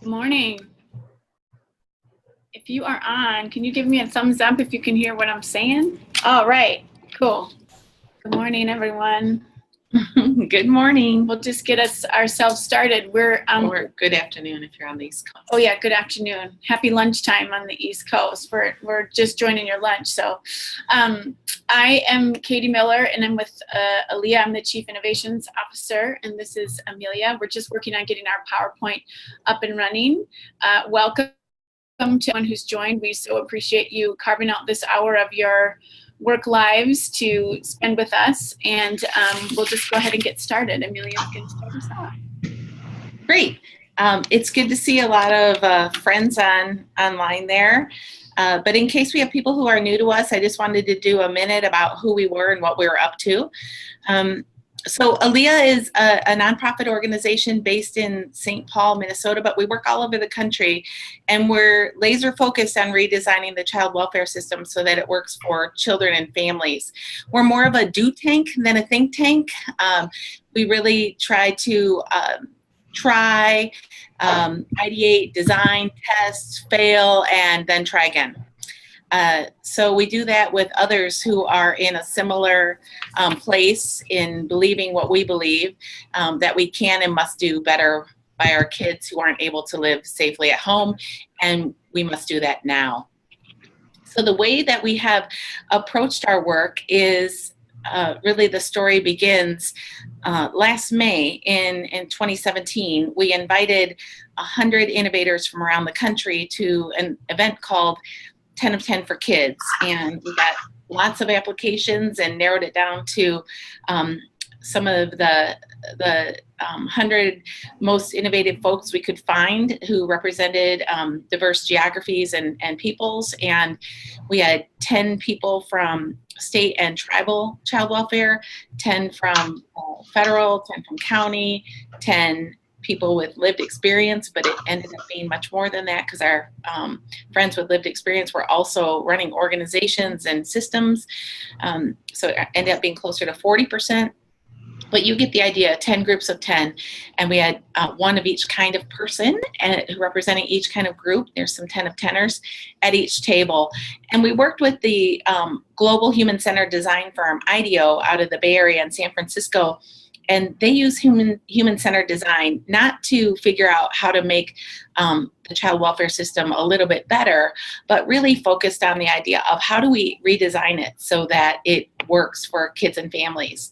Good morning. If you are on, can you give me a thumbs up if you can hear what I'm saying? All right, cool. Good morning, everyone. Good morning. We'll just get ourselves started. Or good afternoon if you're on the East Coast. Oh yeah, good afternoon. Happy lunchtime on the East Coast. We're just joining your lunch. So I am Katie Miller, and I'm with Aaliyah. I'm the Chief Innovations Officer, and this is Amelia. We're just working on getting our PowerPoint up and running. Welcome to everyone who's joined. We so appreciate you carving out this hour of your work lives to spend with us, and we'll just go ahead and get started. Amelia can start us off. Great. It's good to see a lot of friends online there. But in case we have people who are new to us, I just wanted to do a minute about who we were and what we were up to. So Aaliyah is a nonprofit organization based in St. Paul, Minnesota, but we work all over the country, and we're laser focused on redesigning the child welfare system so that it works for children and families. We're more of a do tank than a think tank. We really try to ideate, design, test, fail, and then try again. So we do that with others who are in a similar place in believing what we believe, that we can and must do better by our kids who aren't able to live safely at home, and we must do that now. So the way that we have approached our work is really the story begins last May in 2017. We invited 100 innovators from around the country to an event called 10 of 10 for kids, and we got lots of applications and narrowed it down to some of the 100 most innovative folks we could find who represented diverse geographies and peoples. And we had 10 people from state and tribal child welfare, 10 from federal, 10 from county, 10 people with lived experience, but it ended up being much more than that because our friends with lived experience were also running organizations and systems. So it ended up being closer to 40%. But you get the idea, 10 groups of 10. And we had one of each kind of person representing each kind of group. There's some 10 of 10ers at each table. And we worked with the global human-centered design firm, IDEO, out of the Bay Area in San Francisco. And they use human-centered design not to figure out how to make the child welfare system a little bit better, but really focused on the idea of how do we redesign it so that it works for kids and families.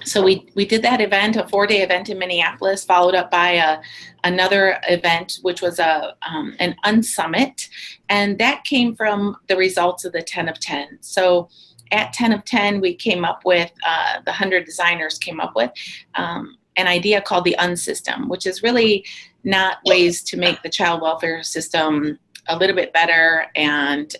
So we did that event, a 4-day event in Minneapolis, followed up by another event, which was an UnSummit, and that came from the results of the 10 of 10. So at 10 of 10, we came up with, the 100 designers came up with an idea called the UnSystem, which is really not ways to make the child welfare system a little bit better and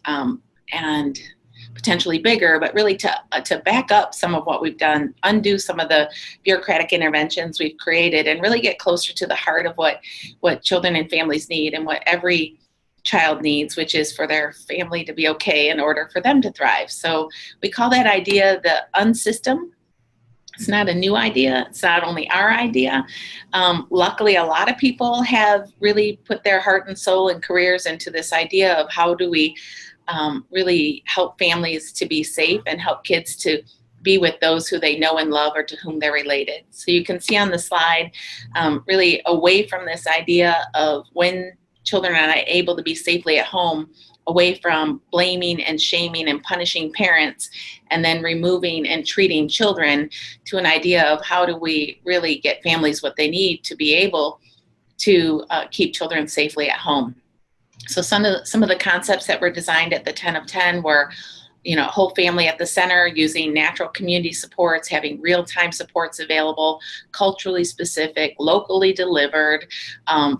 potentially bigger, but really to back up some of what we've done, undo some of the bureaucratic interventions we've created, and really get closer to the heart of what children and families need and what every child needs, which is for their family to be okay in order for them to thrive. So we call that idea the UnSystem. It's not a new idea. It's not only our idea. Luckily, a lot of people have really put their heart and soul and careers into this idea of how do we really help families to be safe and help kids to be with those who they know and love or to whom they're related. So you can see on the slide, really away from this idea of when children are not able to be safely at home, away from blaming and shaming and punishing parents, and then removing and treating children, to an idea of how do we really get families what they need to be able to keep children safely at home. So some of the concepts that were designed at the 10 of 10 were, whole family at the center, using natural community supports, having real-time supports available, culturally specific, locally delivered,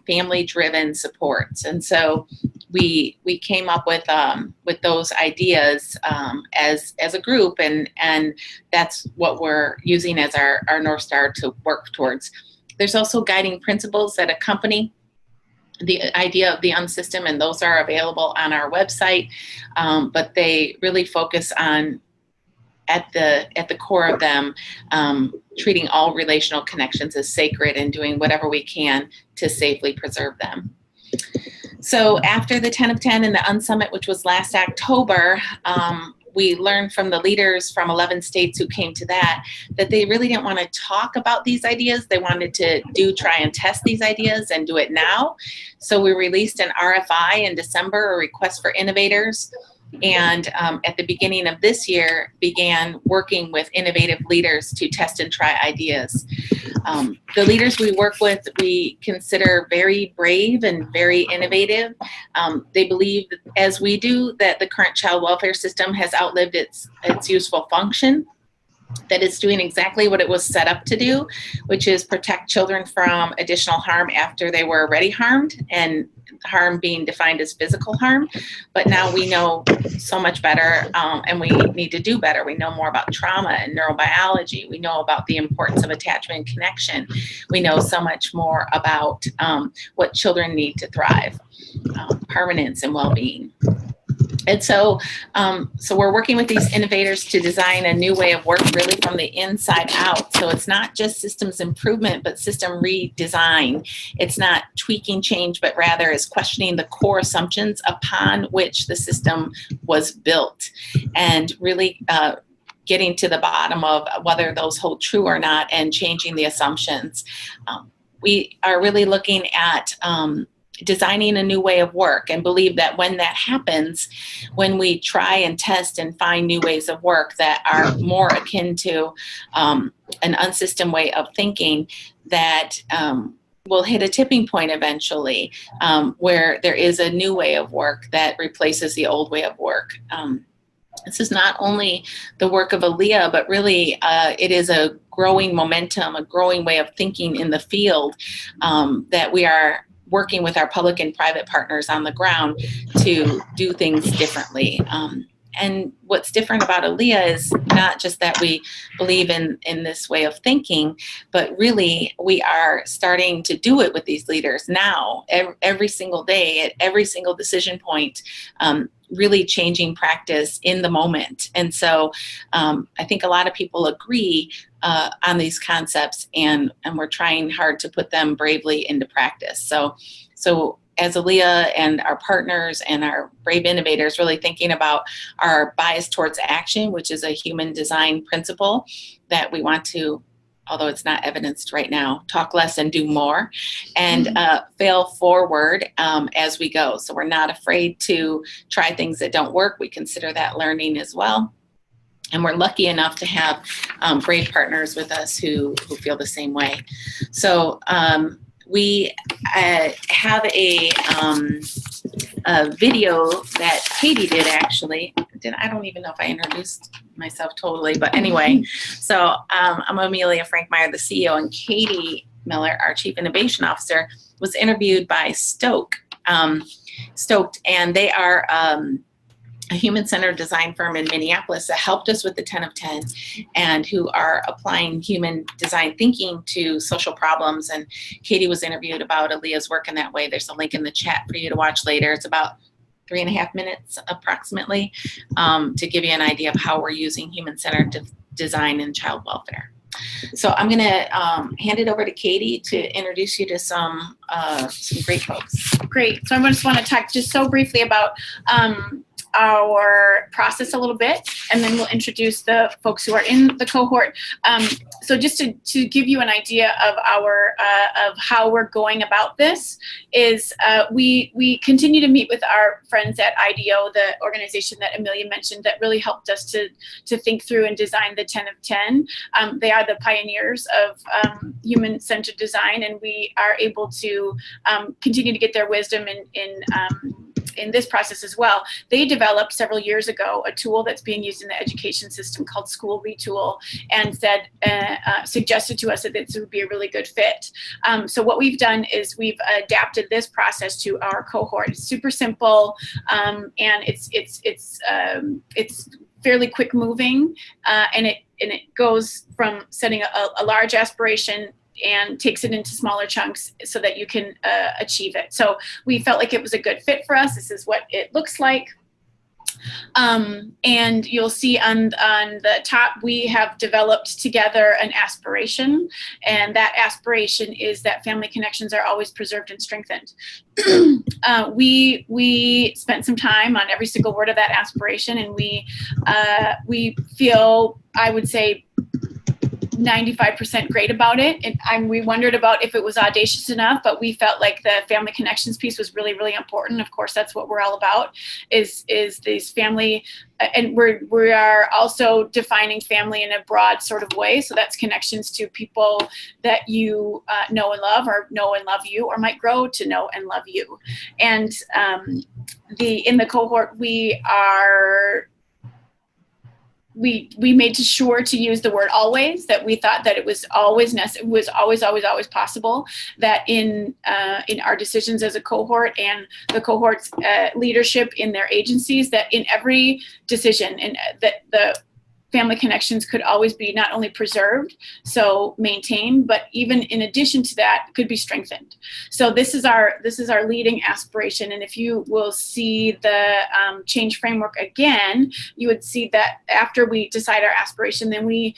family-driven supports. And so we came up with those ideas as a group, and that's what we're using as our North Star to work towards. There's also guiding principles that accompany the idea of the UnSystem, and those are available on our website, but they really focus on at the core of them, treating all relational connections as sacred and doing whatever we can to safely preserve them. So after the 10 of 10 and the UnSummit, which was last October, we learned from the leaders from 11 states who came to that they really didn't want to talk about these ideas. They wanted to try and test these ideas and do it now. So we released an RFI in December, a request for innovators. And at the beginning of this year, began working with innovative leaders to test and try ideas. The leaders we work with, we consider very brave and very innovative. They believe, as we do, that the current child welfare system has outlived its useful function, that it's doing exactly what it was set up to do, which is protect children from additional harm after they were already harmed, and harm being defined as physical harm. But now we know so much better, and we need to do better. We know more about trauma and neurobiology. We know about the importance of attachment and connection. We know so much more about what children need to thrive, permanence and well-being. And so we're working with these innovators to design a new way of work really from the inside out. So it's not just systems improvement, but system redesign. It's not tweaking change, but rather is questioning the core assumptions upon which the system was built, and really getting to the bottom of whether those hold true or not and changing the assumptions. We are really looking at designing a new way of work, and believe that when that happens, when we try and test and find new ways of work that are more akin to an UnSystem way of thinking, that we'll hit a tipping point eventually, where there is a new way of work that replaces the old way of work. This is not only the work of Aaliyah, but really it is a growing momentum, a growing way of thinking in the field, that we are working with our public and private partners on the ground to do things differently. And what's different about Aaliyah is not just that we believe in this way of thinking, but really we are starting to do it with these leaders now, every single day, at every single decision point, really changing practice in the moment. And so I think a lot of people agree on these concepts, and we're trying hard to put them bravely into practice. So as Aaliyah and our partners and our brave innovators, really thinking about our bias towards action, which is a human design principle that we want to, although it's not evidenced right now, talk less and do more, and fail forward as we go. So we're not afraid to try things that don't work. We consider that learning as well. And we're lucky enough to have brave partners with us who feel the same way. So we have a video that Katie did, actually. I don't even know if I introduced myself totally, but anyway. So I'm Amelia Frankmeyer, the CEO, and Katie Miller, our Chief Innovation Officer, was interviewed by Stoked, and they are a human-centered design firm in Minneapolis that helped us with the 10 of 10, and who are applying human design thinking to social problems. And Katie was interviewed about Aaliyah's work in that way. There's a link in the chat for you to watch later. It's about 3.5 minutes approximately, to give you an idea of how we're using human-centered design in child welfare. So I'm going to hand it over to Katie to introduce you to some great folks. Great. So I just want to talk just so briefly about our process a little bit, and then we'll introduce the folks who are in the cohort. So just to give you an idea of our of how we're going about this is we continue to meet with our friends at IDEO, the organization that Amelia mentioned that really helped us to think through and design the 10 of 10. They are the pioneers of human-centered design, and we are able to continue to get their wisdom in this process as well. They developed several years ago a tool that's being used in the education system called School Retool, and suggested to us that this would be a really good fit. So what we've done is we've adapted this process to our cohort. It's super simple, and it's fairly quick moving, and it goes from setting a large aspiration and takes it into smaller chunks so that you can achieve it. So we felt like it was a good fit for us. This is what it looks like. And you'll see on the top, we have developed together an aspiration, and that aspiration is that family connections are always preserved and strengthened. We spent some time on every single word of that aspiration, and we feel, I would say, 95% great about it. And we wondered about if it was audacious enough, but we felt like the family connections piece was really, really important. Of course, that's what we're all about, is these family, and we are also defining family in a broad sort of way. So that's connections to people that you know and love, or know and love you, or might grow to know and love you. And in the cohort, we made sure to use the word always, that we thought that it was always always possible, that in our decisions as a cohort and the cohort's leadership in their agencies, that in every decision, and that the family connections could always be not only preserved, so maintained, but even in addition to that, could be strengthened. So this is our leading aspiration. And if you will see the change framework again, you would see that after we decide our aspiration, then we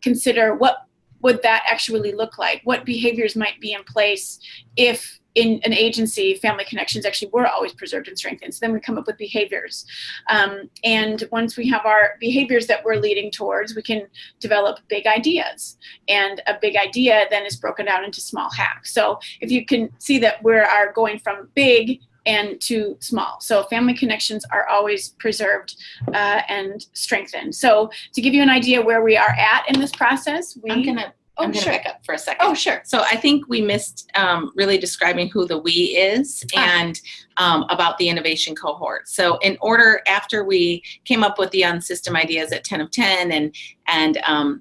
consider what would that actually look like? What behaviors might be in place if in an agency, family connections actually were always preserved and strengthened? So then we come up with behaviors. And once we have our behaviors that we're leading towards, we can develop big ideas. And a big idea then is broken down into small hacks. So if you can see that we are going from big and to small. So family connections are always preserved and strengthened. So to give you an idea where we are at in this process, I'm gonna back up for a second. Oh, sure. So I think we missed really describing who the we is and about the innovation cohort. So in order, after we came up with the UnSystem ideas at 10 of 10 and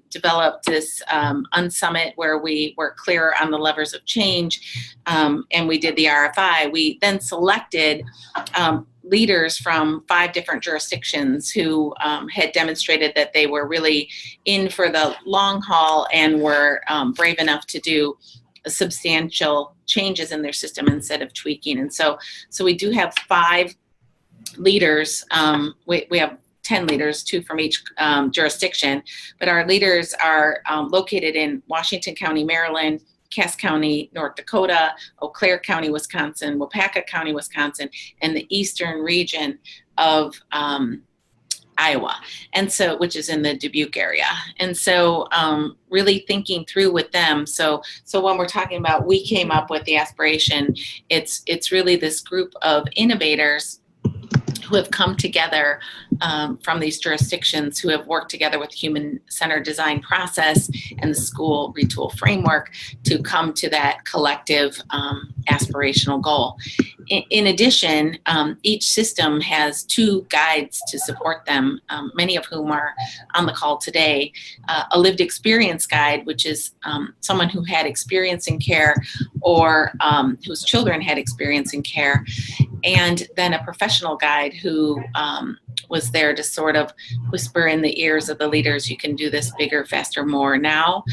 developed this UnSummit where we were clear on the levers of change, and we did the RFI, we then selected leaders from 5 different jurisdictions who had demonstrated that they were really in for the long haul and were brave enough to do substantial changes in their system instead of tweaking. And so we do have 5 leaders. We have 10 leaders, 2 from each jurisdiction, but our leaders are located in Washington County, Maryland, Cass County, North Dakota, Eau Claire County, Wisconsin, Waupaca County, Wisconsin, and the eastern region of Iowa, and so, which is in the Dubuque area. And so really thinking through with them. So when we're talking about we came up with the aspiration, it's really this group of innovators who have come together from these jurisdictions, who have worked together with human-centered design process and the school retool framework to come to that collective aspirational goal. In addition, each system has 2 guides to support them, many of whom are on the call today. A lived experience guide, which is someone who had experience in care or whose children had experience in care, and then a professional guide who was there to sort of whisper in the ears of the leaders, you can do this bigger, faster, more now.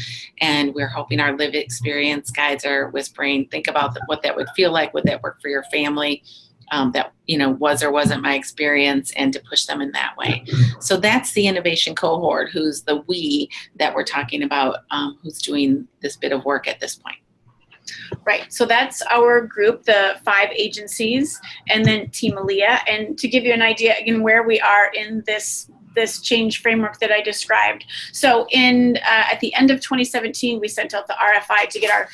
And we're hoping our lived experience guides are whispering, think about what that would feel like, would that work for your family, that was or wasn't my experience, and to push them in that way. So that's the innovation cohort, who's the we that we're talking about, who's doing this bit of work at this point. Right, so that's our group, the 5 agencies, and then Team Aaliyah. And to give you an idea, again, where we are in this change framework that I described. So at the end of 2017, we sent out the RFI to get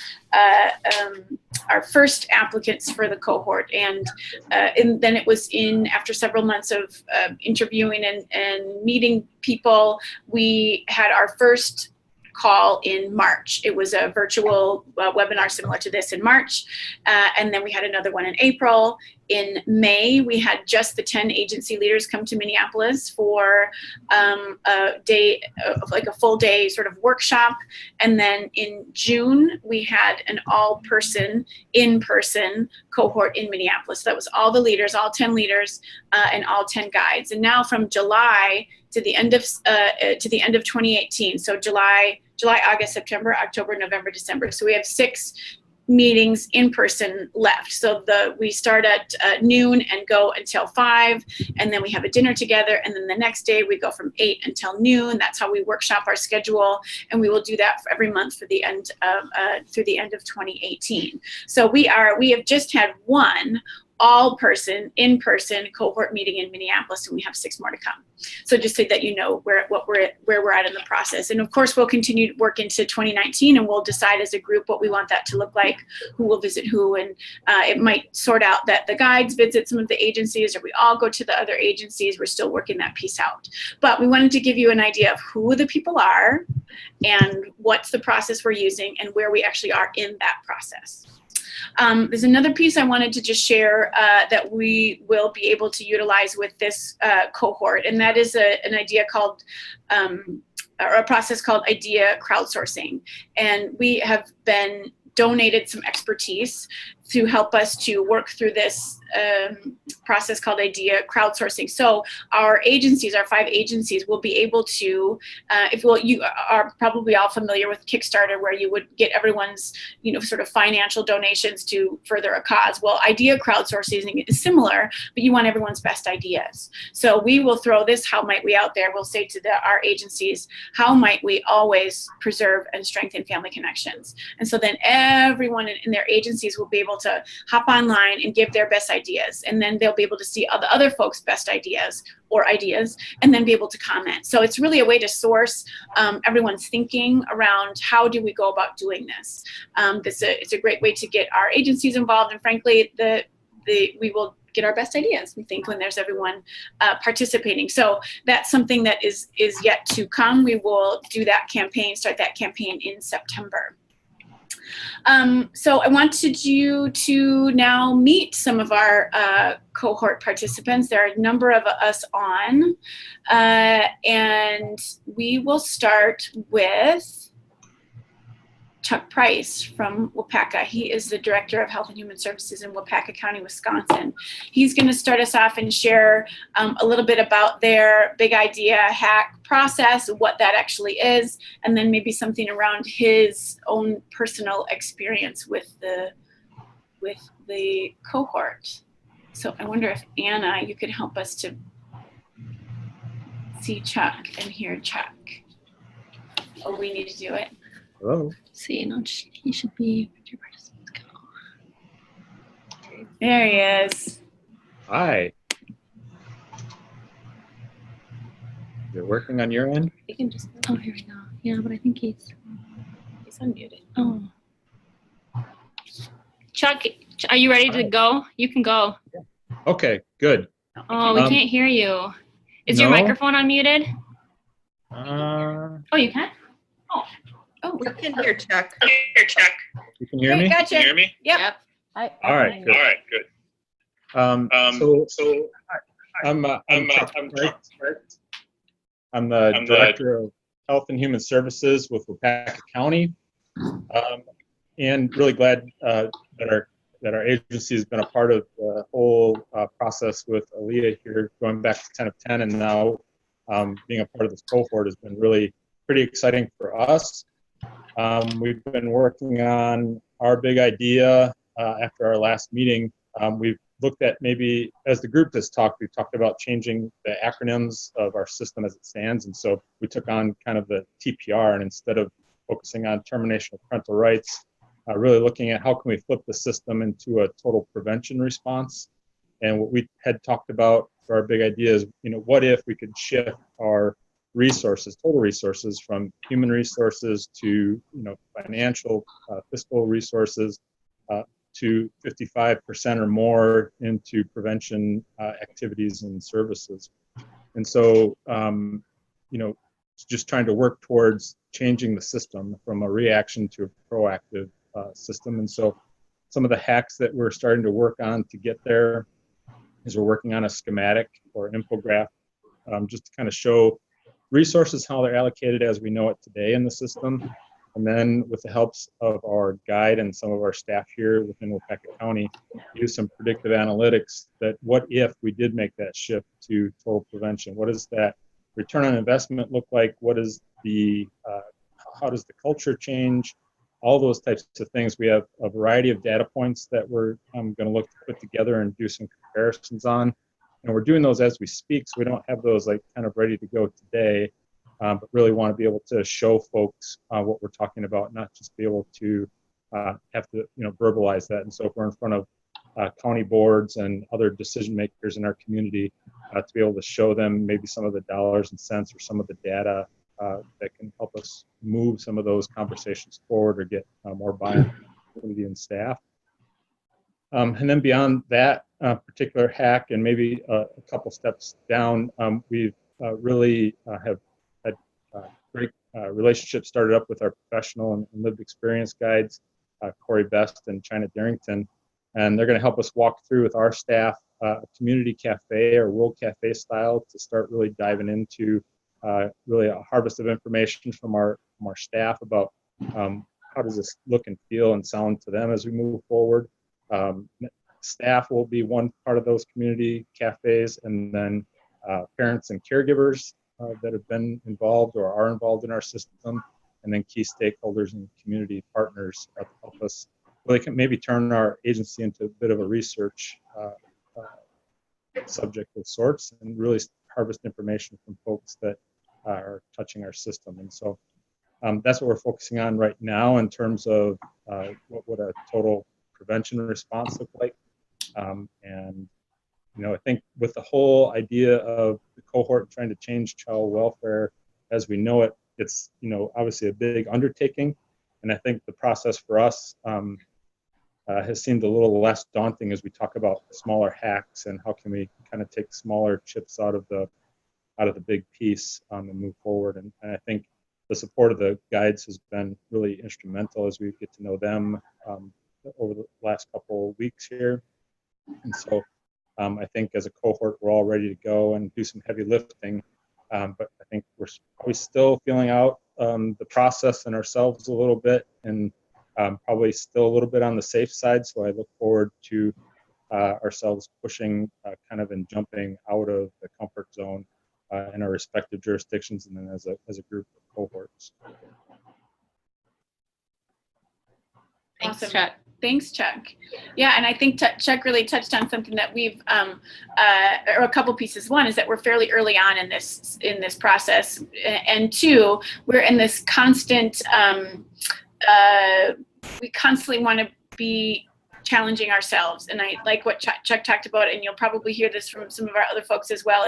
our first applicants for the cohort, and then it was after several months of interviewing and meeting people, we had our first call in March. It was a virtual webinar similar to this in March, and then we had another one in April. In May, we had just the 10 agency leaders come to Minneapolis for a day, like a full day sort of workshop. And then in June, we had an all-person, in-person cohort in Minneapolis. So that was all the leaders, all 10 leaders, and all 10 guides. And now from July to the end of 2018, so July, August, September, October, November, December. So we have 6 meetings in person left. So we start at noon and go until 5, and then we have a dinner together, and then the next day we go from 8 until noon. That's how we workshop our schedule, and we will do that for every month for the end of through the end of 2018. So we have just had one in-person cohort meeting in Minneapolis, and we have 6 more to come. So just so that you know where we're at in the process. And of course, we'll continue to work into 2019, and we'll decide as a group what we want that to look like, who will visit who, and it might sort out that the guides visit some of the agencies, or we all go to the other agencies. We're still working that piece out. But we wanted to give you an idea of who the people are, and what's the process we're using, and where we actually are in that process. There's another piece I wanted to just share that we will be able to utilize with this cohort, and that is an idea called, or a process called idea crowdsourcing. And we have been donated some expertise to help us to work through this process called idea crowdsourcing. So our agencies, our 5 agencies, will be able to, you are probably all familiar with Kickstarter, where you would get everyone's, sort of financial donations to further a cause. Well, idea crowdsourcing is similar, but you want everyone's best ideas. So we will throw this "how might we" out there. We'll say to our agencies, how might we always preserve and strengthen family connections? And so then everyone in their agencies will be able to hop online and give their best ideas, and then they'll be able to see all the other folks' best ideas, and then be able to comment. So it's really a way to source everyone's thinking around how do we go about doing this. It's a great way to get our agencies involved, and frankly, we will get our best ideas, we think, when there's everyone participating. So that's something that is yet to come. We will do that campaign, start that campaign in September. So I wanted you to now meet some of our cohort participants. There are a number of us on, and we will start with Chuck Price from Waupaca. He is the Director of Health and Human Services in Waupaca County, Wisconsin. He's going to start us off and share a little bit about their big idea hack process, what that actually is, and then maybe something around his own personal experience with the cohort. So I wonder if Anna, you could help us to see Chuck and hear Chuck. Or we need to do it. Hello. See, he should be. There he is. Hi. Is it working on your end? You can just. Oh, here we go. Yeah, but I think he's unmuted. Oh. Chuck, are you ready to go? You can go. Okay, good. Oh, we can't hear you. Is your microphone unmuted? Oh, you can? Oh, we can hear Chuck. You can hear me? Gotcha. Can you hear me? Yep. All right, good. All right, good. So I'm Chuck Price. I'm the Director of Health and Human Services with Waupaca County, and really glad that our agency has been a part of the whole process with Aaliyah here, going back to 10 of 10, and now being a part of this cohort has been really pretty exciting for us. We've been working on our big idea after our last meeting. We've looked at, maybe as the group has talked, we've talked about changing the acronyms of our system as it stands. And so we took on kind of the TPR, and instead of focusing on termination of parental rights, really looking at how can we flip the system into a total prevention response. And what we had talked about for our big idea is, what if we could shift our resources, total resources, from human resources to financial, fiscal resources, to 55% or more into prevention activities and services. And so, just trying to work towards changing the system from a reaction to a proactive system. And so some of the hacks that we're starting to work on to get there is we're working on a schematic or infographic just to kind of show resources, how they're allocated as we know it today in the system. And then with the helps of our guide and some of our staff here within Waupaca County, use some predictive analytics that what if we did make that shift to total prevention? What does that return on investment look like? What is the, how does the culture change? all those types of things. We have a variety of data points that we're going to look to put together and do some comparisons on. And we're doing those as we speak, so we don't have those like kind of ready to go today, but really want to be able to show folks what we're talking about, not just be able to have to verbalize that. And so if we're in front of county boards and other decision makers in our community, to be able to show them maybe some of the dollars and cents or some of the data that can help us move some of those conversations forward or get more buy-in from the community and staff. And then beyond that particular hack, and maybe a couple steps down, we've really have had great relationships started up with our professional and lived experience guides, Corey Best and China Darrington, and they're going to help us walk through with our staff a community cafe or World Cafe style to start really diving into really a harvest of information from our staff about how does this look and feel and sound to them as we move forward. Staff will be one part of those community cafes, and then parents and caregivers that have been involved or are involved in our system, and then key stakeholders and community partners to help us really maybe turn our agency into a bit of a research subject of sorts and really harvest information from folks that are touching our system. And so that's what we're focusing on right now in terms of what would a total prevention response look like. And I think with the whole idea of the cohort trying to change child welfare as we know it, it's obviously a big undertaking, and I think the process for us has seemed a little less daunting as we talk about smaller hacks and how can we kind of take smaller chips out of the big piece and move forward. And I think the support of the guides has been really instrumental as we get to know them over the last couple of weeks here. And so I think as a cohort, we're all ready to go and do some heavy lifting. But I think we're probably still feeling out the process and ourselves a little bit, and probably still a little bit on the safe side. So I look forward to ourselves pushing kind of and jumping out of the comfort zone in our respective jurisdictions and then as a group of cohorts. Thanks, Awesome. Chuck. Thanks, Chuck. Yeah, and I think Chuck really touched on something that we've, or a couple pieces. One is that we're fairly early on in this process, and two, we're in this constant. We constantly want to be challenging ourselves, and I like what Chuck talked about, and you'll probably hear this from some of our other folks as well.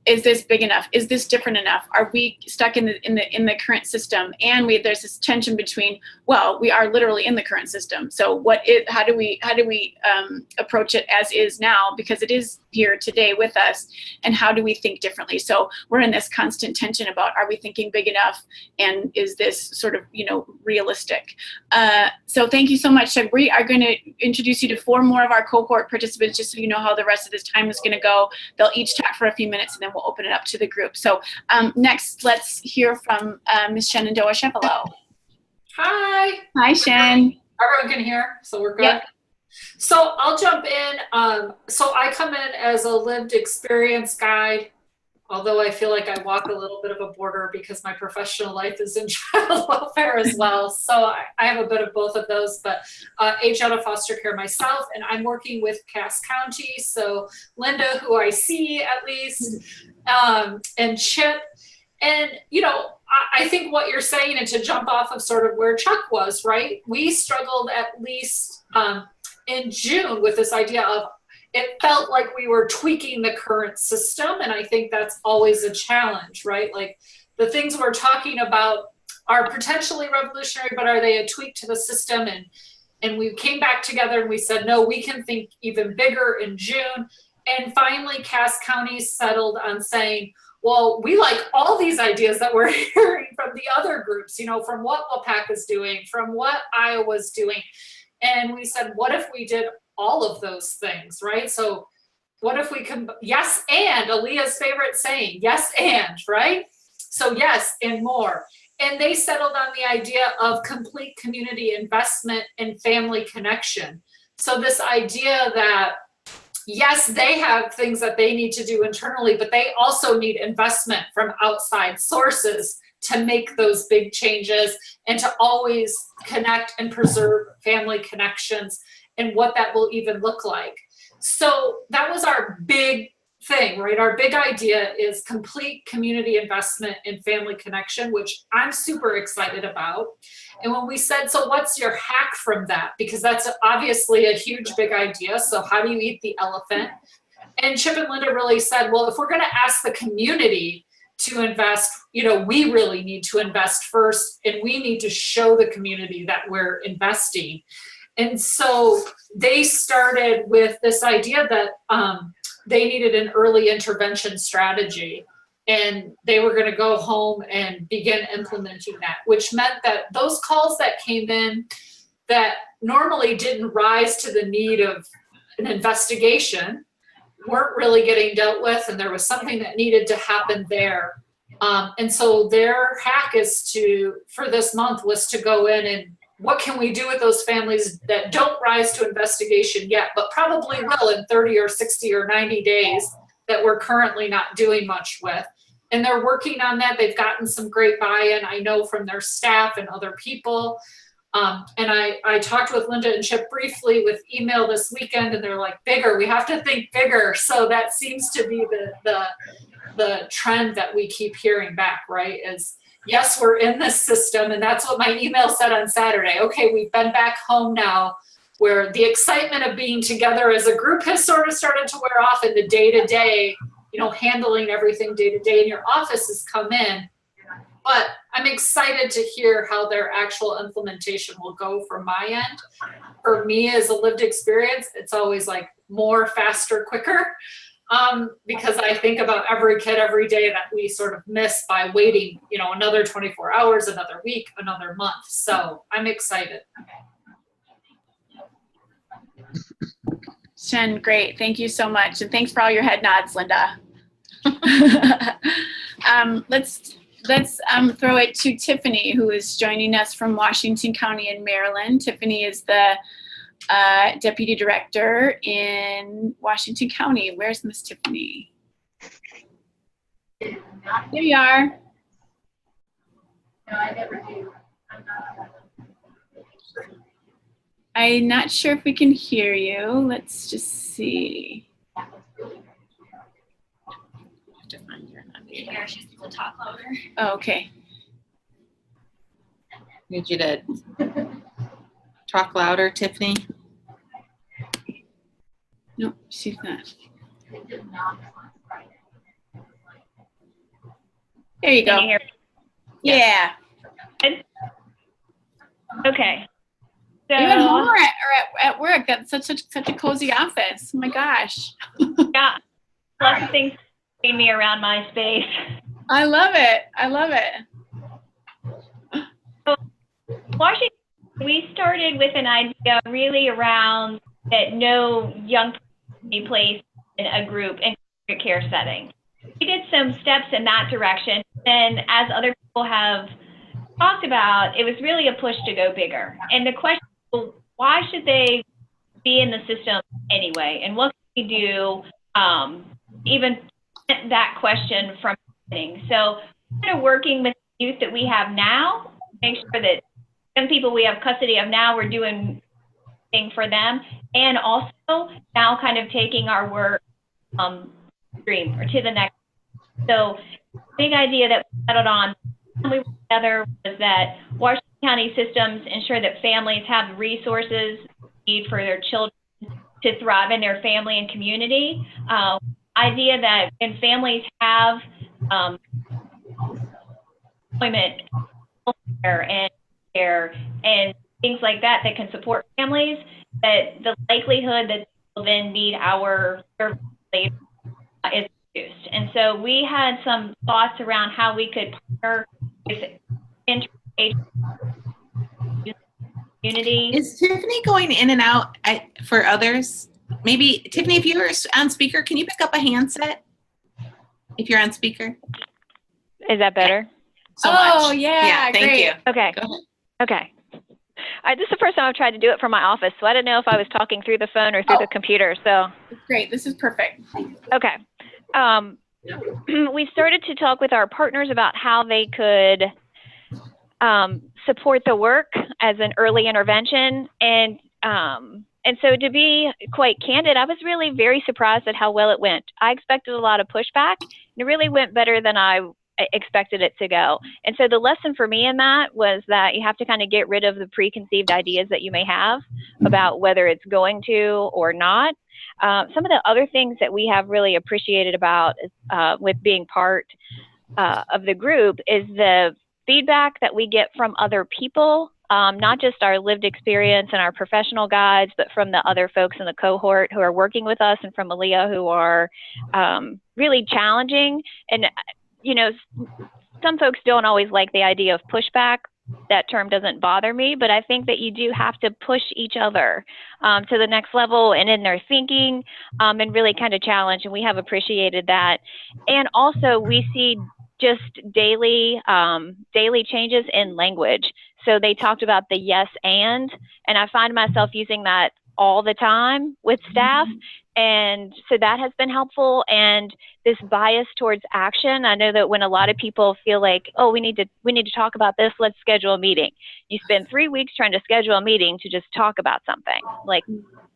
Is this big enough? Is this different enough? Are we stuck in the current system? And there's this tension between, well, we are literally in the current system. So how do we approach it as is now, because it is here today with us, and how do we think differently? So we're in this constant tension about, are we thinking big enough, and is this sort of realistic? So thank you so much, Chuck. We are going to introduce you to 4 more of our cohort participants, just so you know how the rest of this time is going to go. They'll each talk for a few minutes, and then we'll open it up to the group. So next, let's hear from Ms. Shenandoah Chevalo. Hi. Hi, Shen. Everyone can hear, so we're good. Yep. So I'll jump in. So I come in as a lived experience guide, although I feel like I walk a little bit of a border because my professional life is in child welfare as well. So I have a bit of both of those, but age out of foster care myself, and I'm working with Cass County. So Linda, who I see at least, and Chip. And, I think what you're saying, and to jump off of sort of where Chuck was, right? We struggled at least in June with this idea of, it felt like we were tweaking the current system. And I think that's always a challenge, right? Like the things we're talking about are potentially revolutionary, but are they a tweak to the system? And we came back together and we said, no, we can think even bigger in June. And finally, Cass County settled on saying, well, we like all these ideas that we're hearing from the other groups, from what WPAC is doing, from what Iowa's doing. And we said, what if we did all of those things, right? So what if we can, yes, and Aaliyah's favorite saying, yes, and, right? So yes, and more. And they settled on the idea of complete community investment and family connection. So this idea that, yes, they have things that they need to do internally, but they also need investment from outside sources to make those big changes and to always connect and preserve family connections and what that will even look like. So that was our big thing, right? Our big idea is complete community investment in family connection, which I'm super excited about. And when we said, so what's your hack from that? Because that's obviously a huge, big idea. So how do you eat the elephant? And Chip and Linda really said, well, if we're going to ask the community to invest, we really need to invest first, and we need to show the community that we're investing. And so they started with this idea that they needed an early intervention strategy, and they were going to go home and begin implementing that, which meant that those calls that came in that normally didn't rise to the need of an investigation weren't really getting dealt with, and there was something that needed to happen there. And so their hack for this month was to go in and what can we do with those families that don't rise to investigation yet, but probably will in 30 or 60 or 90 days that we're currently not doing much with. And they're working on that. They've gotten some great buy-in, I know, from their staff and other people. And I talked with Linda and Chip briefly with email this weekend, and they're like, bigger, we have to think bigger. So that seems to be the trend that we keep hearing back, right? Is yes, we're in this system, and that's what my email said on Saturday. Okay, we've been back home now, where the excitement of being together as a group has sort of started to wear off, and the day-to-day, handling everything day-to-day in your office has come in. But I'm excited to hear how their actual implementation will go from my end. For me, as a lived experience, it's always like more, faster, quicker. Because I think about every kid every day that we sort of miss by waiting, another 24 hours, another week, another month. So I'm excited. Shen, great. Thank you so much. And thanks for all your head nods, Linda. Let's throw it to Tiffany, who is joining us from Washington County in Maryland. Tiffany is the Deputy Director in Washington County. Where's Miss Tiffany? There you are. No, I never do. I'm not sure if we can hear you. Let's just see. Here, she's to talk louder. Oh, okay. Need you to talk louder, Tiffany. No, she's not. There you go. Can you hear me? Yeah. Okay. So, Are you at home or at work? That's such a cozy office. Oh my gosh. yeah, lots of things bring me around my space. I love it. I love it. So, Washington, we started with an idea really around that no young person be placed in a group in a care setting. We did some steps in that direction, and as other people have talked about, it was really a push to go bigger. And the question, well, why should they be in the system anyway? And what can we do even that question from the beginning? So kind of working with the youth that we have now, make sure that young people we have custody of now, we're doing thing for them, and also now kind of taking our work stream or to the next. So big idea that we settled on when we were together was that Washington County systems ensure that families have the resources need for their children to thrive in their family and community. Idea that when families have employment and care and things like that that can support families, that the likelihood that they'll then need our service later is reduced. And so we had some thoughts around how we could partner with community. Is Tiffany going in and out for others? Maybe, Tiffany, if you're on speaker, can you pick up a handset? If you're on speaker. Is that better? So oh, much. yeah, thank great. you. Okay. Go ahead. Okay. This is the first time I've tried to do it from my office, so I didn't know if I was talking through the phone or through the computer. So Great. This is perfect. okay. we started to talk with our partners about how they could support the work as an early intervention. And so to be quite candid, I was really very surprised at how well it went. I expected a lot of pushback, and it really went better than I expected it to go. And so the lesson for me in that was that you have to kind of get rid of the preconceived ideas that you may have about whether it's going to or not. Some of the other things that we have really appreciated about with being part of the group is the feedback that we get from other people, not just our lived experience and our professional guides, but from the other folks in the cohort who are working with us, and from Aaliyah, who are really challenging. And, you know, some folks don't always like the idea of pushback. That term doesn't bother me, but I think that you do have to push each other to the next level and in their thinking, and really kind of challenge. And we have appreciated that. And also we see just daily changes in language. So they talked about the yes and I find myself using that all the time with staff. And so that has been helpful. And this bias towards action, I know that when a lot of people feel like, oh, we need to talk about this, let's schedule a meeting. You spend 3 weeks trying to schedule a meeting to just talk about something. Like,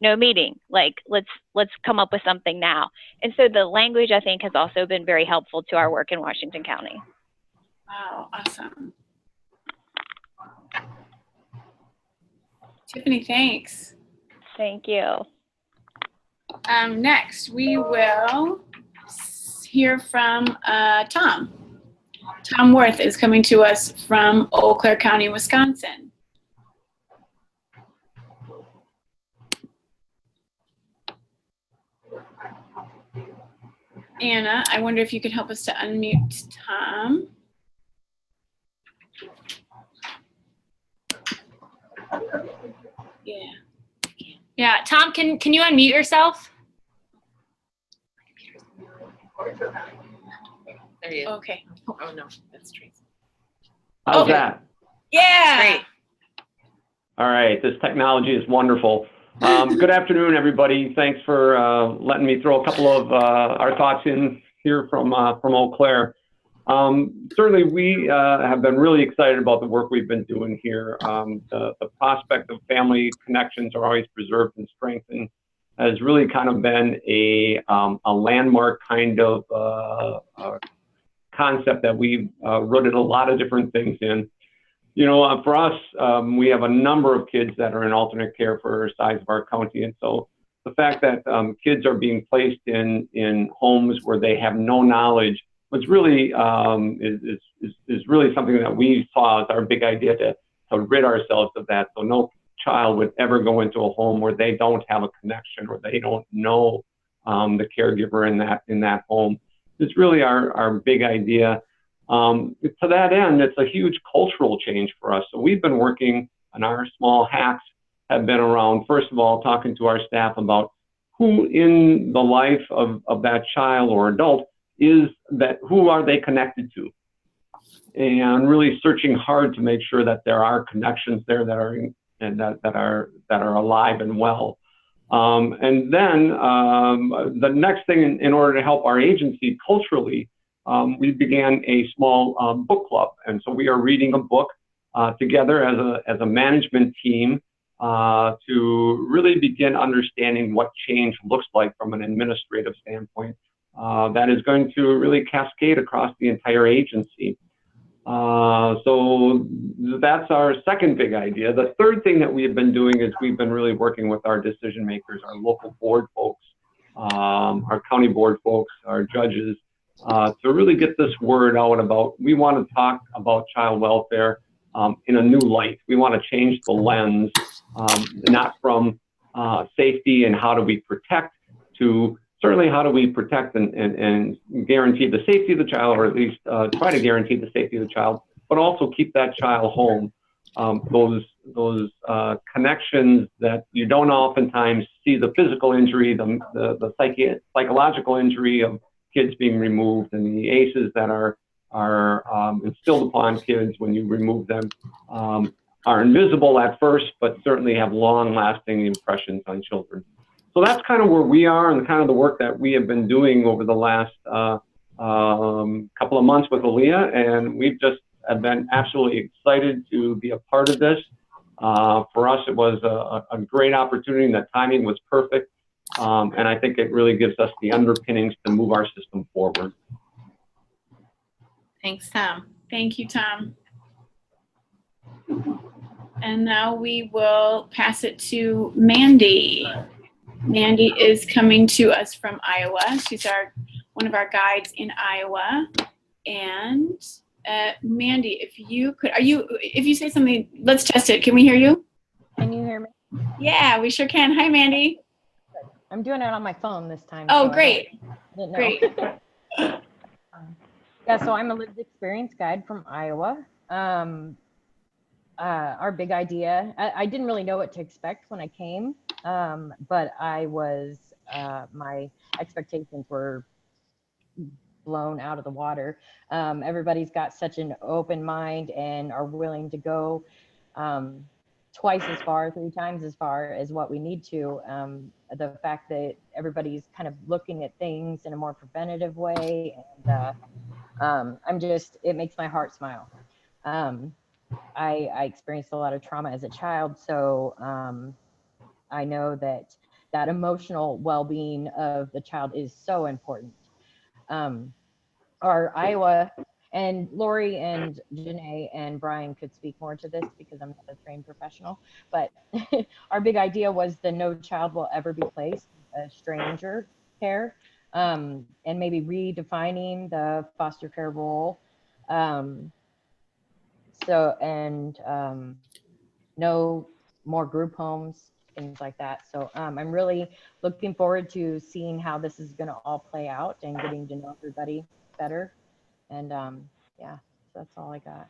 no meeting, like let's come up with something now. And so the language, I think, has also been very helpful to our work in Washington County. Wow, awesome. Tiffany, thanks. Thank you. Next, we will hear from Tom. Tom Worth is coming to us from Eau Claire County, Wisconsin. Anna, I wonder if you could help us to unmute Tom. Yeah. Yeah, Tom, can you unmute yourself? There you go. Okay. Oh no, that's Tracy. How's that? Yeah. Great. All right, this technology is wonderful. Good afternoon, everybody. Thanks for letting me throw a couple of our thoughts in here from Eau Claire. Certainly, we have been really excited about the work we've been doing here. The prospect of family connections are always preserved and strengthened has really kind of been a landmark kind of concept that we've rooted a lot of different things in. You know, for us, we have a number of kids that are in alternate care for the size of our county. And so the fact that kids are being placed in homes where they have no knowledge was really, is really something that we saw as our big idea to rid ourselves of that. So no child would ever go into a home where they don't have a connection or they don't know the caregiver in that home. It's really our big idea. To that end, it's a huge cultural change for us. So we've been working on our small hacks, have been around, first of all, talking to our staff about who in the life of that child or adult is that, who are they connected to? And really searching hard to make sure that there are connections there that are that are alive and well. And then the next thing, in order to help our agency culturally, we began a small book club, and so we are reading a book together as a management team to really begin understanding what change looks like from an administrative standpoint. That is going to really cascade across the entire agency. So that's our second big idea. The third thing that we have been doing is we've been really working with our decision makers, our local board folks, our county board folks, our judges, to really get this word out about, we want to talk about child welfare in a new light. We want to change the lens, not from safety and how do we protect to certainly how do we protect and guarantee the safety of the child, or at least try to guarantee the safety of the child, but also keep that child home. Those connections that you don't oftentimes see, the physical injury, the psychological injury of kids being removed, and the ACEs that are instilled upon kids when you remove them are invisible at first, but certainly have long-lasting impressions on children. So that's kind of where we are and kind of the work that we have been doing over the last couple of months with Aaliyah, and we've just have been absolutely excited to be a part of this. For us, it was a great opportunity, and the timing was perfect. And I think it really gives us the underpinnings to move our system forward. Thanks, Tom. Thank you, Tom. And now we will pass it to Mandy. Mandy is coming to us from Iowa. She's one of our guides in Iowa. And Mandy, if you say something, let's test it. Can we hear you? Can you hear me? Yeah, we sure can. Hi, Mandy. I'm doing it on my phone this time. Oh, so great. Great. Yeah, so I'm a lived experience guide from Iowa. Our big idea, I didn't really know what to expect when I came, but my expectations were blown out of the water. Everybody's got such an open mind and are willing to go twice as far, 3 times as far as what we need to. The fact that everybody's kind of looking at things in a more preventative way, and it makes my heart smile. I experienced a lot of trauma as a child, so I know that emotional well-being of the child is so important. Our Iowa, and Lori and Janae and Brian could speak more to this because I'm not a trained professional, but our big idea was that no child will ever be placed in a stranger care, and maybe redefining the foster care role. No more group homes, things like that. So I'm really looking forward to seeing how this is going to all play out and getting to know everybody better. And yeah, so that's all I got.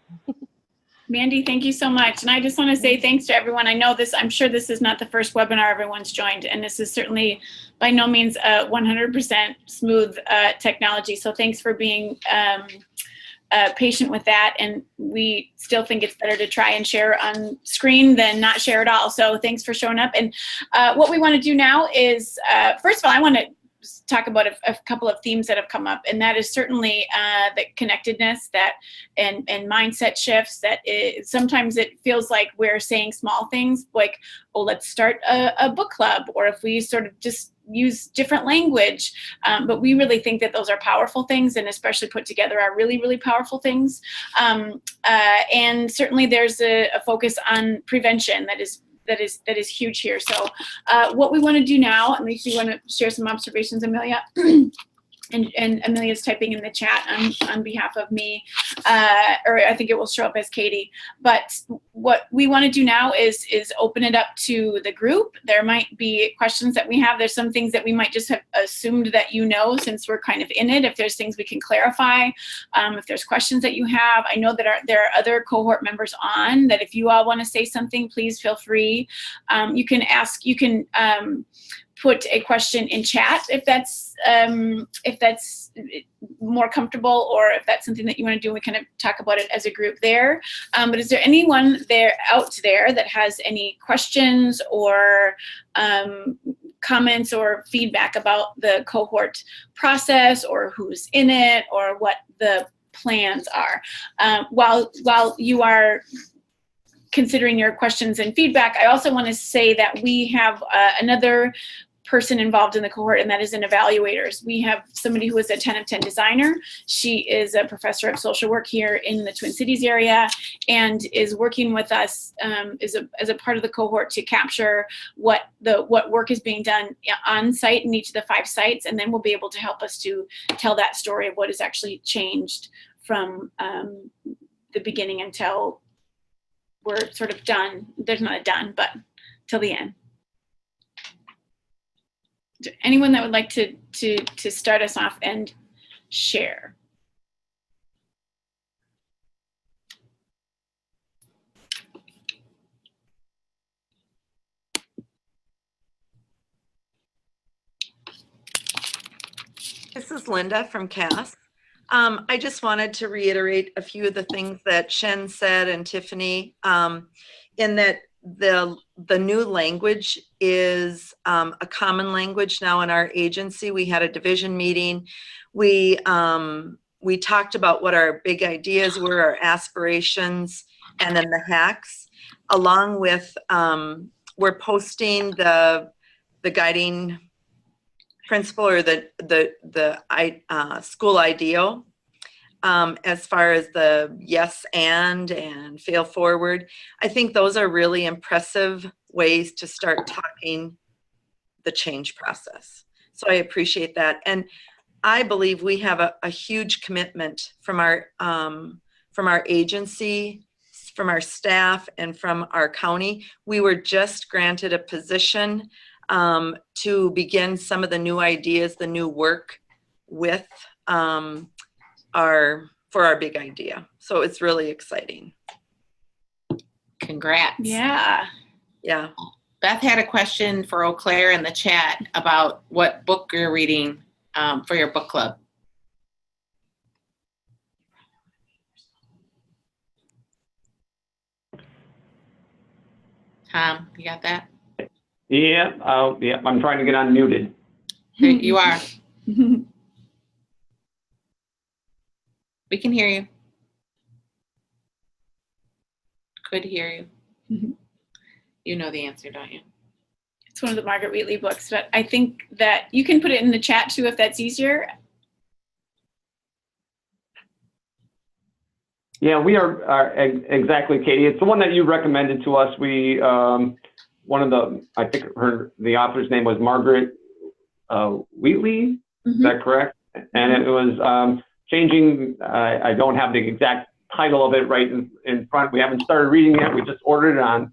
Mandy, thank you so much. And I just want to say thanks to everyone. I'm sure this is not the first webinar everyone's joined, and this is certainly by no means a 100% smooth technology. So thanks for being patient with that. And we still think it's better to try and share on screen than not share at all. So thanks for showing up. And what we want to do now is, first of all, I want to talk about a couple of themes that have come up, and that is certainly the connectedness and mindset shifts. Sometimes it feels like we're saying small things like, oh, let's start a book club, or if we sort of just use different language, but we really think that those are powerful things, and especially put together are really, really powerful things. And certainly there's a focus on prevention that is huge here. So what we want to do now, and if you want to share some observations, Amelia, and Amelia's typing in the chat on behalf of me, or I think it will show up as Katie. But what we want to do now is open it up to the group. There might be questions that we have. There's some things that we might just have assumed that you know, since we're kind of in it. If there's things we can clarify, if there's questions that you have. I know that there are other cohort members on, that if you all want to say something, please feel free. You can ask, put a question in chat if that's more comfortable, or if that's something that you want to do, we kind of talk about it as a group there. But is there anyone out there that has any questions or comments or feedback about the cohort process, or who's in it, or what the plans are? While you are considering your questions and feedback, I also want to say that we have another person involved in the cohort, and that is an evaluators. We have somebody who is a 10 of 10 designer. She is a professor of social work here in the Twin Cities area, and is working with us as a part of the cohort to capture what work is being done on site in each of the 5 sites, and then we'll be able to help us to tell that story of what has actually changed from the beginning until we're sort of done. There's not a done, but till the end. Anyone that would like to start us off and share? This is Linda from CAS. I just wanted to reiterate a few of the things that Shen said and Tiffany, in that the new language is a common language now in our agency. We had a division meeting. We talked about what our big ideas were, our aspirations, and then the hacks, along with we're posting the guiding principle or the school ideal. As far as the yes and fail forward, I think those are really impressive ways to start talking the change process. So I appreciate that. And I believe we have a huge commitment from our agency, from our staff, and from our county. We were just granted a position to begin some of the new ideas, the new work with for our big idea. So it's really exciting. Congrats. Yeah. Yeah. Beth had a question for Eau Claire in the chat about what book you're reading for your book club. Tom, you got that? Yeah, yeah, I'm trying to get unmuted. There you are. We can hear you. Could hear you. You know the answer, don't you? It's one of the Margaret Wheatley books, but I think that you can put it in the chat too if that's easier. Yeah, we are exactly, Katie. It's the one that you recommended to us. We one of the, I think the author's name was Margaret Wheatley. Is that correct? And it was changing. I don't have the exact title of it right in front. We haven't started reading it. We just ordered it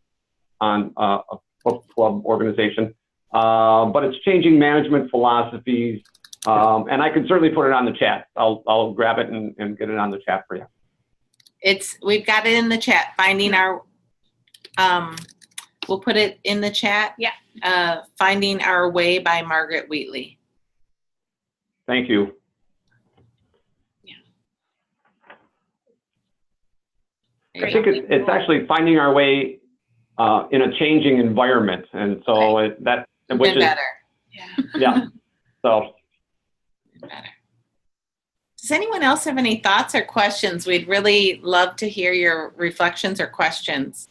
on a book club organization. But it's changing management philosophies. And I can certainly put it on the chat. I'll grab it and get it on the chat for you. We've got it in the chat. Finding our, we'll put it in the chat. Yeah. Finding Our Way by Margaret Wheatley. Thank you. I think it's actually finding our way in a changing environment, and so which is better. Yeah. So. Better. Does anyone else have any thoughts or questions? We'd really love to hear your reflections or questions.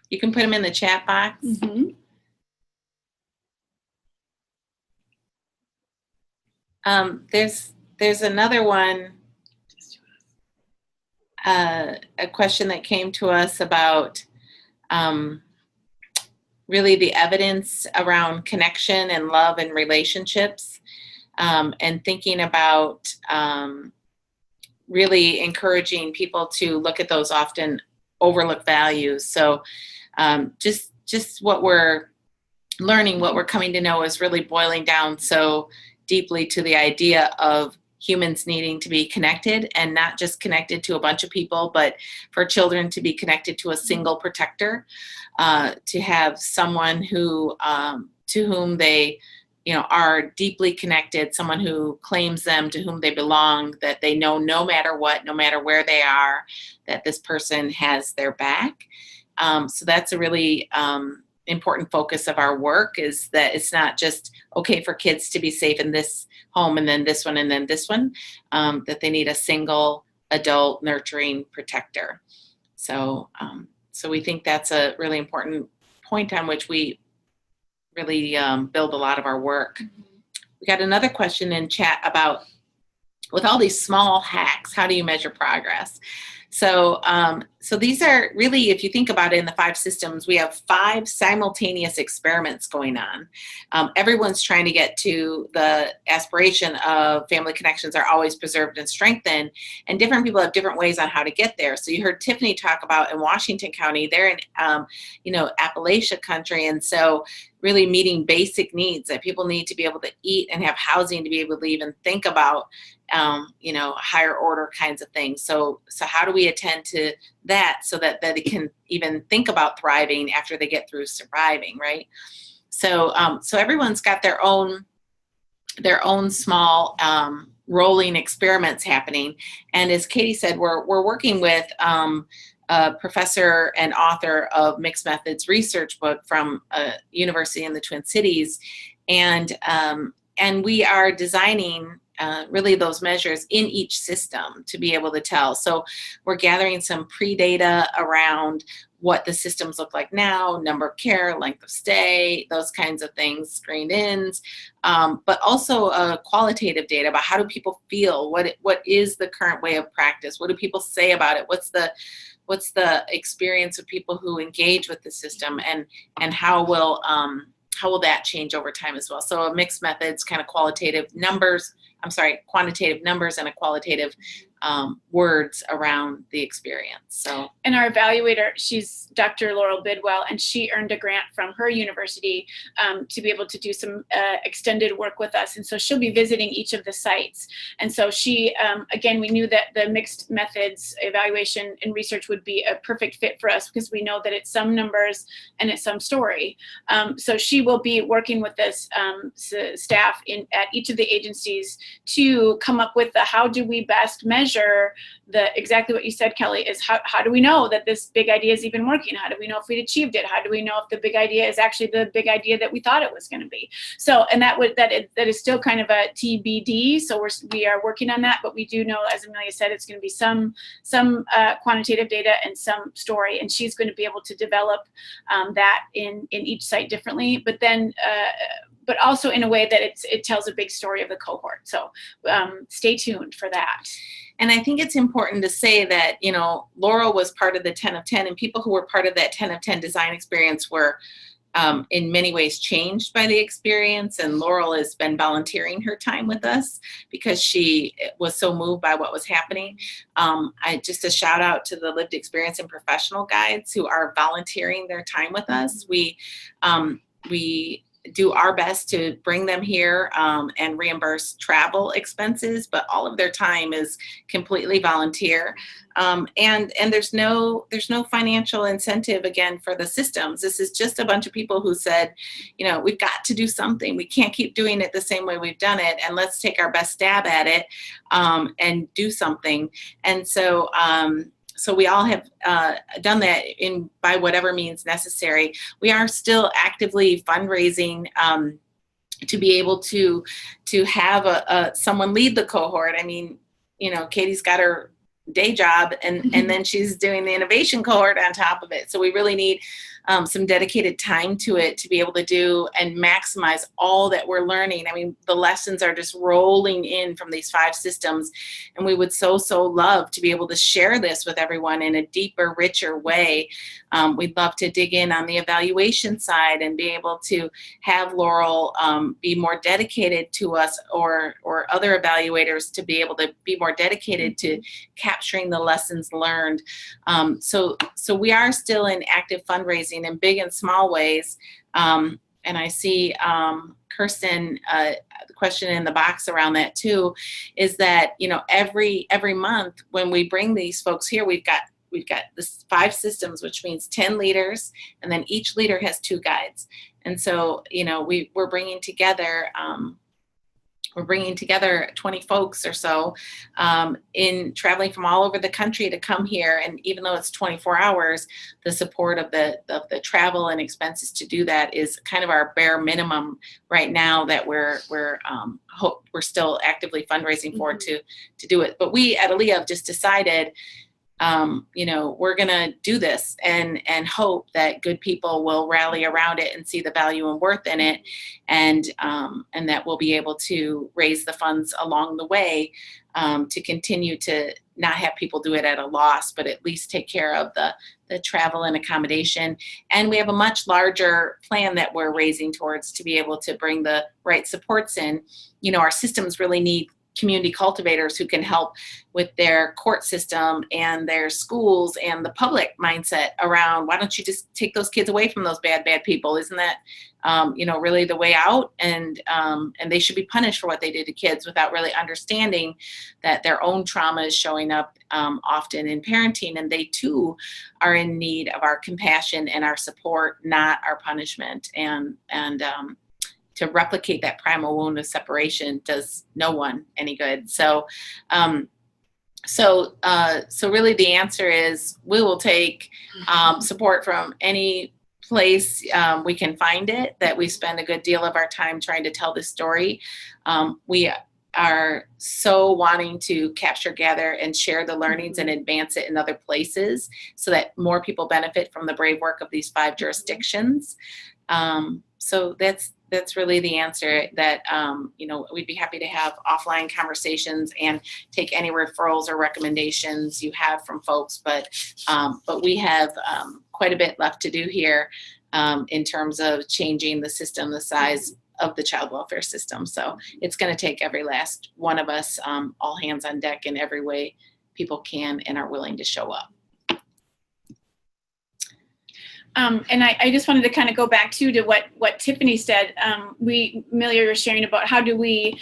You can put them in the chat box. There's another one, a question that came to us about really the evidence around connection and love and relationships, and thinking about really encouraging people to look at those often overlooked values. So just what we're learning, what we're coming to know is really boiling down so deeply to the idea of humans needing to be connected, and not just connected to a bunch of people, but for children to be connected to a single protector, to have someone who to whom they are deeply connected, someone who claims them, to whom they belong, that they know no matter what, no matter where they are, that this person has their back. So that's a really important focus of our work, is that it's not just okay for kids to be safe in this home and then this one and then this one, that they need a single adult nurturing protector. So so we think that's a really important point on which we really build a lot of our work. We got another question in chat about, with all these small hacks, how do you measure progress? So, so these are really, if you think about it, in the 5 systems, we have 5 simultaneous experiments going on. Everyone's trying to get to the aspiration of family connections are always preserved and strengthened, and different people have different ways on how to get there. So you heard Tiffany talk about in Washington County, they're in, Appalachia country, and so really meeting basic needs that people need to be able to eat and have housing to be able to even think about, higher order kinds of things. So how do we attend to that so that they can even think about thriving after they get through surviving, right? So everyone's got their own small rolling experiments happening. And as Katie said, we're working with a professor and author of mixed methods research book from a university in the Twin Cities, and we are designing really those measures in each system to be able to tell. So we're gathering some pre-data around what the systems look like now, number of care, length of stay, those kinds of things, screened ins, but also qualitative data about how do people feel, what is the current way of practice, what do people say about it, what's the experience of people who engage with the system, and how will that change over time as well. So a mixed methods kind of quantitative numbers and a qualitative words around the experience. So, and our evaluator, she's Dr. Laurel Bidwell, and she earned a grant from her university to be able to do some extended work with us. And so she'll be visiting each of the sites. And so she, again, we knew that the mixed methods evaluation and research would be a perfect fit for us because we know that it's some numbers and it's some story. So she will be working with this staff at each of the agencies to come up with how do we best measure exactly what you said, Kelly, is how do we know that this big idea is even working? How do we know if we achieved it? How do we know if the big idea is actually the big idea that we thought it was going to be? So, and that is still kind of a TBD. So we are working on that, but we do know, as Amelia said, it's going to be some quantitative data and some story, and she's going to be able to develop that in each site differently. But then, but also in a way that it tells a big story of the cohort. So stay tuned for that. And I think it's important to say that, Laurel was part of the 10 of 10, and people who were part of that 10 of 10 design experience were in many ways changed by the experience. And Laurel has been volunteering her time with us because she was so moved by what was happening. Just a shout out to the lived experience and professional guides who are volunteering their time with us. We do our best to bring them here and reimburse travel expenses, but all of their time is completely volunteer. And there's no financial incentive, again, for the systems. This is just a bunch of people who said, we've got to do something. We can't keep doing it the same way we've done it, and let's take our best stab at it and do something. And so we all have done that by whatever means necessary. We are still actively fundraising to be able to have someone lead the cohort. I mean, Katie's got her day job and then she's doing the innovation cohort on top of it. So we really need some dedicated time to it to be able to do and maximize all that we're learning. I mean, the lessons are just rolling in from these 5 systems, and we would so love to be able to share this with everyone in a deeper, richer way. We'd love to dig in on the evaluation side and be able to have Laurel be more dedicated to us, or other evaluators to be able to be more dedicated to capturing the lessons learned. So we are still in active fundraising in big and small ways. And I see Kirsten, the question in the box around that too, is that, every month when we bring these folks here, we've got this 5 systems, which means 10 leaders, and then each leader has 2 guides. And so, we're bringing together 20 folks or so in traveling from all over the country to come here. And even though it's 24 hours, the support of the travel and expenses to do that is kind of our bare minimum right now that we're still actively fundraising for to do it. But we at ALEA have just decided, we're going to do this and hope that good people will rally around it and see the value and worth in it, and that we'll be able to raise the funds along the way to continue to not have people do it at a loss, but at least take care of the travel and accommodation. And we have a much larger plan that we're raising towards to be able to bring the right supports in. Our systems really need community cultivators who can help with their court system and their schools and the public mindset around, why don't you just take those kids away from those bad people? Isn't that really the way out, and they should be punished for what they did to kids without really understanding that their own trauma is showing up often in parenting, and they too are in need of our compassion and our support, not our punishment. And to replicate that primal wound of separation does no one any good. So really the answer is we will take support from any place we can find it, that we spend a good deal of our time trying to tell this story. We are so wanting to capture, gather, and share the learnings and advance it in other places so that more people benefit from the brave work of these 5 jurisdictions. So that's really the answer, that we'd be happy to have offline conversations and take any referrals or recommendations you have from folks, but we have quite a bit left to do here in terms of changing the system, the size of the child welfare system. So it's going to take every last one of us, all hands on deck in every way people can and are willing to show up. And I just wanted to kind of go back to what Tiffany said. Amelia was sharing about how do we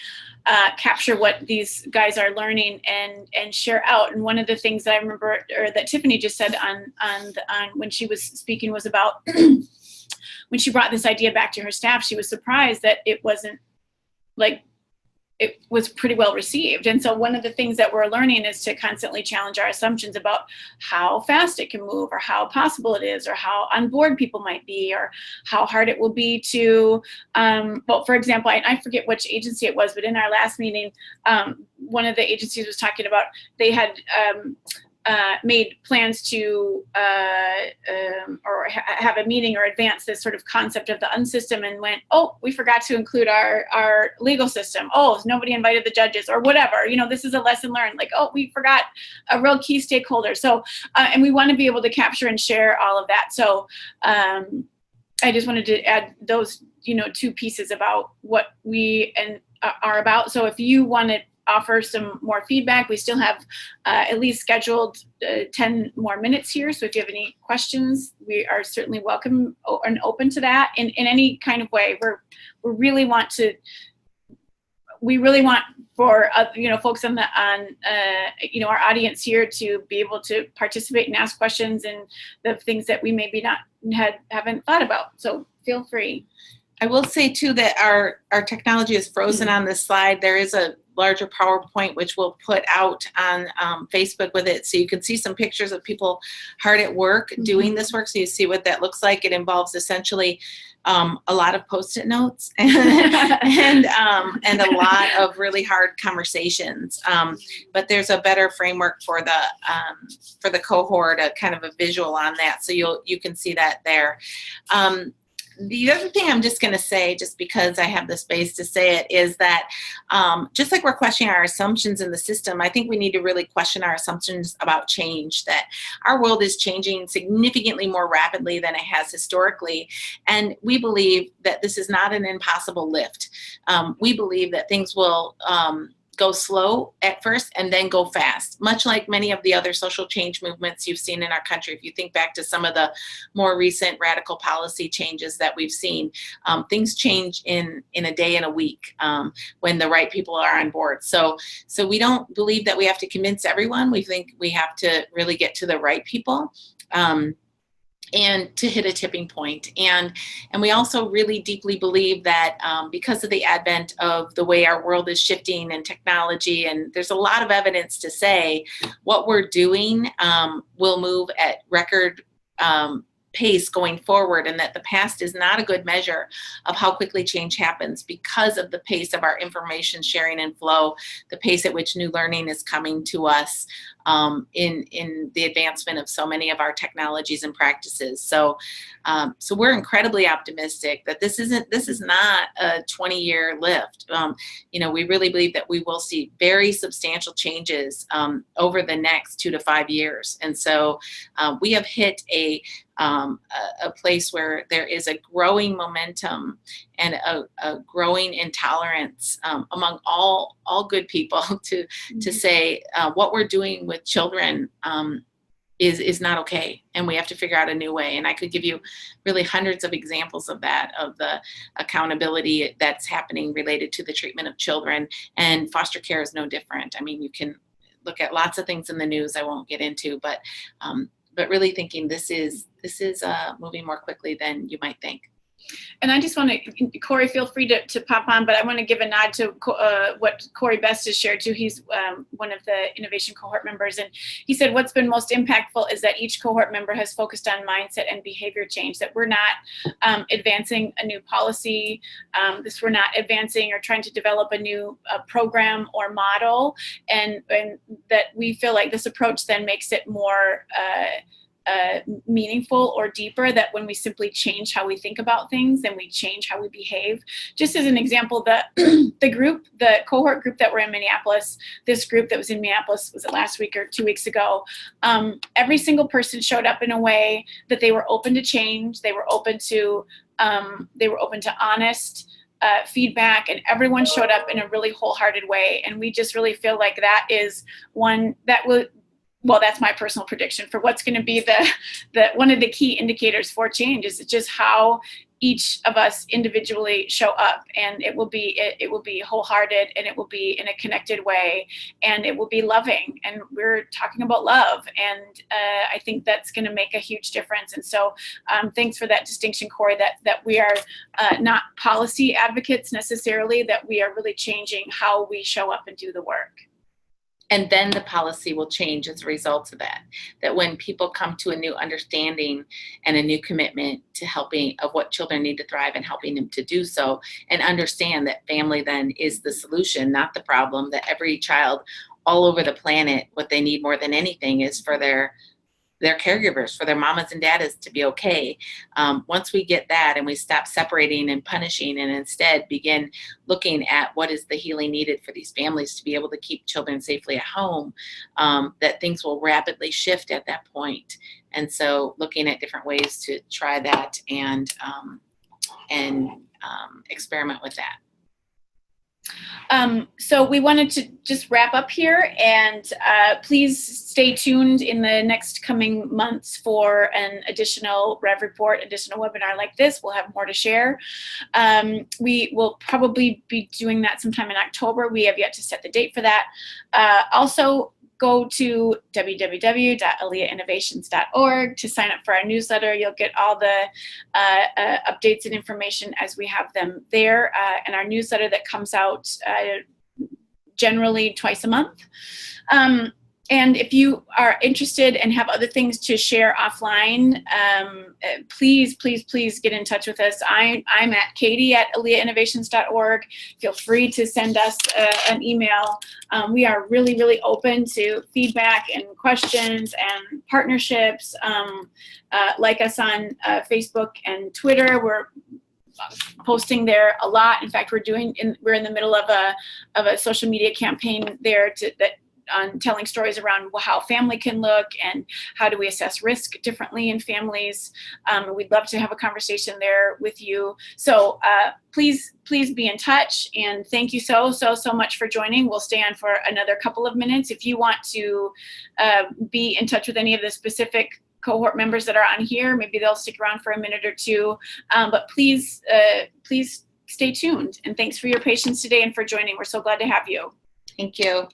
capture what these guys are learning and share out. And one of the things that I remember, or that Tiffany just said on when she was speaking, was about when she brought this idea back to her staff, she was surprised that it wasn't like, it was pretty well received. And so one of the things that we're learning is to constantly challenge our assumptions about how fast it can move, or how possible it is, or how on board people might be, or how hard it will be to, well, for example, I forget which agency it was, but in our last meeting, one of the agencies was talking about, they had made plans to have a meeting or advance this sort of concept of the UnSystem, and went, oh, we forgot to include our legal system. Oh, nobody invited the judges, or whatever. This is a lesson learned. Like, oh, we forgot a real key stakeholder. So, and we want to be able to capture and share all of that. So I just wanted to add those, 2 pieces about what we are about. So if you want to offer some more feedback, we still have at least scheduled 10 more minutes here. So if you have any questions, we are certainly welcome and open to that in any kind of way. We really want for folks on our audience here to be able to participate and ask questions and the things that we maybe haven't thought about. So feel free. I will say too that our technology is frozen on this slide. There is a larger PowerPoint which we'll put out on Facebook with it, so you can see some pictures of people hard at work doing this work, so you see what that looks like. It involves essentially a lot of Post-it notes and a lot of really hard conversations. But there's a better framework for the cohort, a kind of a visual on that, so you can see that there. The other thing I'm just going to say, just because I have the space to say it, is that just like we're questioning our assumptions in the system, I think we need to really question our assumptions about change, that our world is changing significantly more rapidly than it has historically. And we believe that this is not an impossible lift. We believe that things will go slow at first and then go fast, much like many of the other social change movements you've seen in our country. If you think back to some of the more recent radical policy changes that we've seen, things change in a day and a week when the right people are on board. So we don't believe that we have to convince everyone. We think we have to really get to the right people. And to hit a tipping point. And we also really deeply believe that because of the advent of the way our world is shifting and technology, and there's a lot of evidence to say what we're doing will move at record pace going forward, and that the past is not a good measure of how quickly change happens because of the pace of our information sharing and flow, the pace at which new learning is coming to us in the advancement of so many of our technologies and practices. So we're incredibly optimistic that this is not a 20-year lift. We really believe that we will see very substantial changes over the next 2 to 5 years. And so we have hit a place where there is a growing momentum and a growing intolerance among all good people to say what we're doing with children is not okay, and we have to figure out a new way. And I could give you really hundreds of examples of that, of the accountability that's happening related to the treatment of children, and foster care is no different. I mean, you can look at lots of things in the news I won't get into, but really thinking this is moving more quickly than you might think. And I just want to, Corey, feel free to pop on, but I want to give a nod to what Corey Best has shared too. He's one of the innovation cohort members, and he said what's been most impactful is that each cohort member has focused on mindset and behavior change, that we're not advancing a new policy, we're not advancing or trying to develop a new program or model, and that we feel like this approach then makes it more meaningful or deeper, that when we simply change how we think about things, then we change how we behave. Just as an example, the cohort group that were in Minneapolis, this group that was in Minneapolis, was it last week or 2 weeks ago, every single person showed up in a way that they were open to change, they were open to honest feedback, and everyone showed up in a really wholehearted way. And we just really feel like that is one that will, well, that's my personal prediction for what's going to be the one of the key indicators for change, is just how each of us individually show up, and it will be wholehearted, and it will be in a connected way, and it will be loving. And we're talking about love, and I think that's going to make a huge difference. And so thanks for that distinction, Corey, that we are not policy advocates necessarily, that we are really changing how we show up and do the work. And then the policy will change as a result of that. That when people come to a new understanding and a new commitment to helping of what children need to thrive and helping them to do so, and understand that family then is the solution, not the problem, that every child all over the planet, what they need more than anything is for their caregivers, for their mamas and daddies to be okay. Once we get that and we stop separating and punishing, and instead begin looking at what is the healing needed for these families to be able to keep children safely at home, that things will rapidly shift at that point. And so looking at different ways to try that and experiment with that. So we wanted to just wrap up here, and please stay tuned in the next coming months for an additional Rev Report, additional webinar like this. We'll have more to share. We will probably be doing that sometime in October. We have yet to set the date for that. Also, go to www.aliainnovations.org to sign up for our newsletter. You'll get all the updates and information as we have them there, and our newsletter that comes out generally twice a month. And if you are interested and have other things to share offline, please get in touch with us. I'm at katie@aliainnovations.org. Feel free to send us an email. We are really, really open to feedback and questions and partnerships. Like us on Facebook and Twitter. We're posting there a lot. In fact, we're in the middle of a social media campaign there on telling stories around how family can look and how do we assess risk differently in families. We'd love to have a conversation there with you. So please be in touch, and thank you so much for joining. We'll stay on for another couple of minutes. If you want to be in touch with any of the specific cohort members that are on here, maybe they'll stick around for a minute or two, but please stay tuned, and thanks for your patience today and for joining. We're so glad to have you. Thank you.